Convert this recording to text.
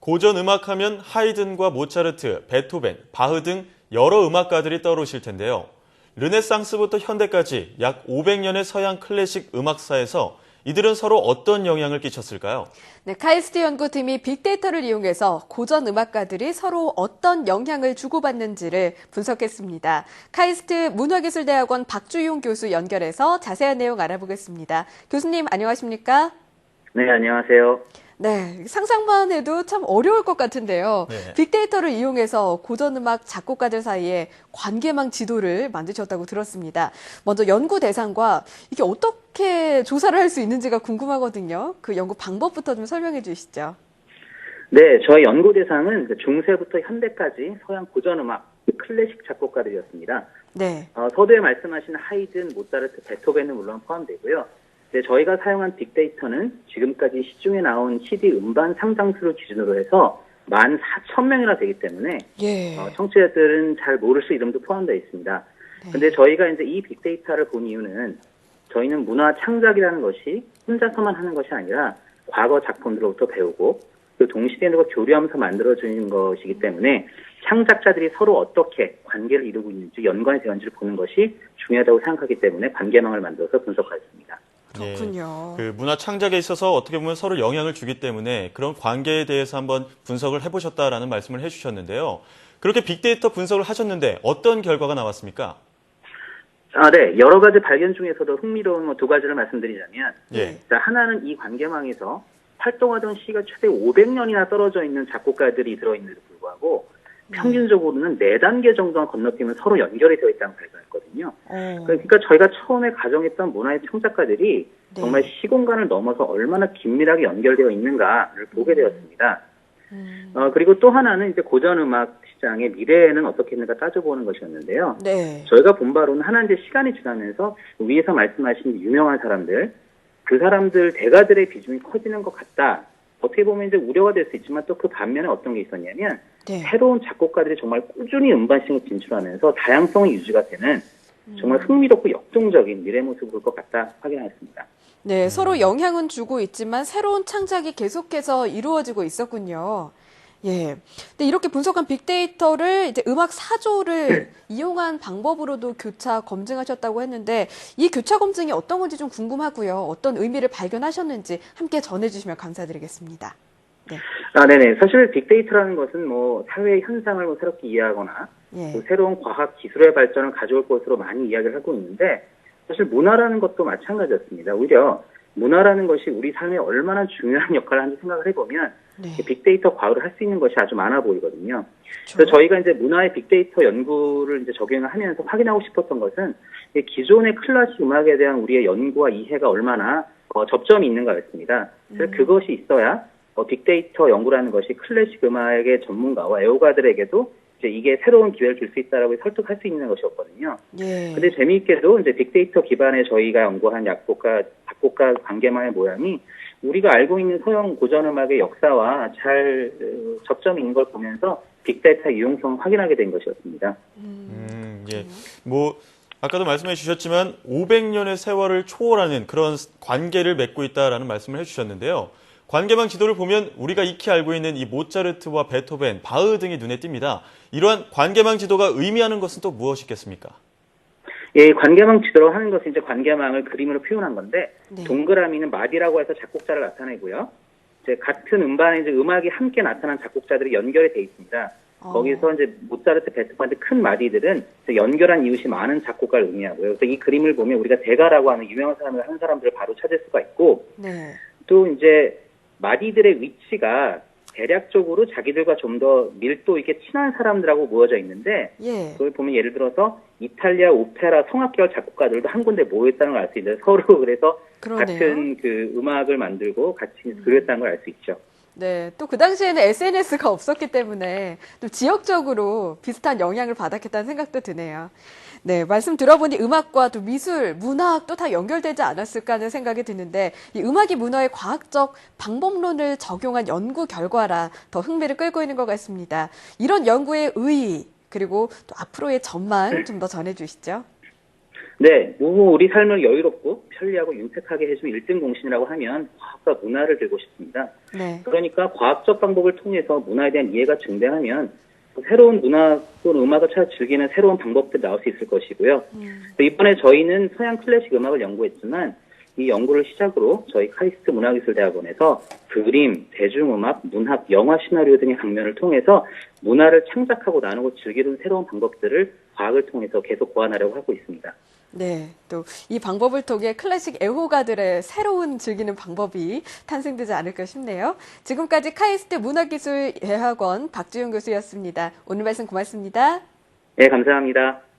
고전 음악하면 하이든과 모차르트, 베토벤, 바흐 등 여러 음악가들이 떠오르실 텐데요. 르네상스부터 현대까지 약 500년의 서양 클래식 음악사에서 이들은 서로 어떤 영향을 끼쳤을까요? 네, 카이스트 연구팀이 빅데이터를 이용해서 고전 음악가들이 서로 어떤 영향을 주고받는지를 분석했습니다. 카이스트 문화기술대학원 박주용 교수 연결해서 자세한 내용 알아보겠습니다. 교수님 안녕하십니까? 네, 안녕하세요. 네, 상상만 해도 참 어려울 것 같은데요. 네. 빅데이터를 이용해서 고전음악 작곡가들 사이에 관계망 지도를 만드셨다고 들었습니다. 먼저 연구 대상과 이게 어떻게 조사를 할 수 있는지가 궁금하거든요. 그 연구 방법부터 좀 설명해 주시죠. 네, 저희 연구 대상은 중세부터 현대까지 서양 고전음악, 클래식 작곡가들이었습니다. 네. 서두에 말씀하신 하이든, 모차르트, 베토벤은 물론 포함되고요. 네, 저희가 사용한 빅데이터는 지금까지 시중에 나온 CD 음반 상장수를 기준으로 해서 14,000명이나 되기 때문에 예. 청취자들은 잘 모를 수 이름도 포함되어 있습니다. 근데 저희가 이제 이 빅데이터를 본 이유는 저희는 문화 창작이라는 것이 혼자서만 하는 것이 아니라 과거 작품들로부터 배우고 그 동시대들과 교류하면서 만들어지는 것이기 때문에 창작자들이 서로 어떻게 관계를 이루고 있는지 연관이 되는지를 보는 것이 중요하다고 생각하기 때문에 관계망을 만들어서 분석하였습니다. 그렇군요. 그 문화 창작에 있어서 어떻게 보면 서로 영향을 주기 때문에 그런 관계에 대해서 한번 분석을 해보셨다라는 말씀을 해주셨는데요. 그렇게 빅데이터 분석을 하셨는데 어떤 결과가 나왔습니까? 네. 여러 가지 발견 중에서도 흥미로운 두 가지를 말씀드리자면, 예. 자, 하나는 이 관계망에서 활동하던 시기가 최대 500년이나 떨어져 있는 작곡가들이 들어있는데도 불구하고, 평균적으로는 4단계 정도만 건너뛰면 서로 연결이 되어 있다는 걸 발견했거든요. 그러니까 저희가 처음에 가정했던 문화의 창작가들이 정말 시공간을 넘어서 얼마나 긴밀하게 연결되어 있는가를 보게 되었습니다. 그리고 또 하나는 이제 고전음악 시장의 미래에는 어떻게 있는가 따져보는 것이었는데요. 네. 저희가 본 바로는 하나 이제 시간이 지나면서 위에서 말씀하신 유명한 사람들, 그 사람들 대가들의 비중이 커지는 것 같다. 어떻게 보면 이제 우려가 될 수 있지만 또 그 반면에 어떤 게 있었냐면 네. 새로운 작곡가들이 정말 꾸준히 음반시장에 진출하면서 다양성이 유지가 되는 정말 흥미롭고 역동적인 미래 모습을 볼 것 같다 확인하였습니다. 네, 서로 영향은 주고 있지만 새로운 창작이 계속해서 이루어지고 있었군요. 예. 근데 이렇게 분석한 빅데이터를 이제 음악 사조를 이용한 방법으로도 교차 검증하셨다고 했는데 이 교차 검증이 어떤 건지 좀 궁금하고요. 어떤 의미를 발견하셨는지 함께 전해주시면 감사드리겠습니다. 네. 네네. 사실 빅데이터라는 것은 뭐 사회 현상을 뭐 새롭게 이해하거나 예. 또 새로운 과학 기술의 발전을 가져올 것으로 많이 이야기를 하고 있는데 사실 문화라는 것도 마찬가지였습니다. 오히려 문화라는 것이 우리 삶에 얼마나 중요한 역할을 하는지 생각을 해보면 네. 빅데이터 과학을 할 수 있는 것이 아주 많아 보이거든요. 그렇죠. 그래서 저희가 이제 문화의 빅데이터 연구를 이제 적용을 하면서 확인하고 싶었던 것은 기존의 클래식 음악에 대한 우리의 연구와 이해가 얼마나 접점이 있는가였습니다. 그래서 그것이 있어야 빅데이터 연구라는 것이 클래식 음악의 전문가와 애호가들에게도 이제 이게 새로운 기회를 줄 수 있다라고 설득할 수 있는 것이었거든요. 예. 근데 재미있게도 이제 빅데이터 기반의 저희가 연구한 작곡가 관계망의 모양이 우리가 알고 있는 서양 고전음악의 역사와 잘 접점이 있는 걸 보면서 빅데이터 유용성을 확인하게 된 것이었습니다. 예. 뭐 아까도 말씀해 주셨지만 500년의 세월을 초월하는 그런 관계를 맺고 있다라는 말씀을 해주셨는데요. 관계망 지도를 보면 우리가 익히 알고 있는 이 모차르트와 베토벤, 바흐 등이 눈에 띕니다. 이러한 관계망 지도가 의미하는 것은 또 무엇이겠습니까? 예, 관계망 지도라고 하는 것은 이제 관계망을 그림으로 표현한 건데, 네. 동그라미는 마디라고 해서 작곡자를 나타내고요. 이제 같은 음반에 이제 음악이 함께 나타난 작곡자들이 연결이 돼 있습니다. 거기서 이제 모차르트, 베토벤 큰 마디들은 연결한 이웃이 많은 작곡가를 의미하고요. 그래서 이 그림을 보면 우리가 대가라고 하는 유명한 사람을 한 사람들을 바로 찾을 수가 있고, 네. 또 이제 마디들의 위치가 대략적으로 자기들과 좀 더 밀도 있게 친한 사람들하고 모여져 있는데 예. 그걸 보면 예를 들어서 이탈리아 오페라 성악계열 작곡가들도 한 군데 모여있다는 걸 알 수 있는데 서로 그래서 그러네요. 같은 그 음악을 만들고 같이 그렸다는 걸 알 수 있죠. 네, 또 그 당시에는 SNS가 없었기 때문에 또 지역적으로 비슷한 영향을 받았겠다는 생각도 드네요. 네, 말씀 들어보니 음악과 또 미술, 문학도 다 연결되지 않았을까 하는 생각이 드는데 이 음악이 문화의 과학적 방법론을 적용한 연구 결과라 더 흥미를 끌고 있는 것 같습니다. 이런 연구의 의의 그리고 또 앞으로의 전망 좀 더 전해주시죠. 네, 우리 삶을 여유롭고 편리하고 윤택하게 해주는 1등 공신이라고 하면 과학과 문화를 들고 싶습니다. 네. 그러니까 과학적 방법을 통해서 문화에 대한 이해가 증대하면 새로운 문화 또는 음악을 찾아 즐기는 새로운 방법들이 나올 수 있을 것이고요. 이번에 저희는 서양 클래식 음악을 연구했지만 이 연구를 시작으로 저희 카이스트 문화기술대학원에서 그림, 대중음악, 문학, 영화 시나리오 등의 강면을 통해서 문화를 창작하고 나누고 즐기는 새로운 방법들을 과학을 통해서 계속 보완하려고 하고 있습니다. 네, 또 이 방법을 통해 클래식 애호가들의 새로운 즐기는 방법이 탄생되지 않을까 싶네요. 지금까지 카이스트 문화기술대학원 박지훈 교수였습니다. 오늘 말씀 고맙습니다. 네, 감사합니다.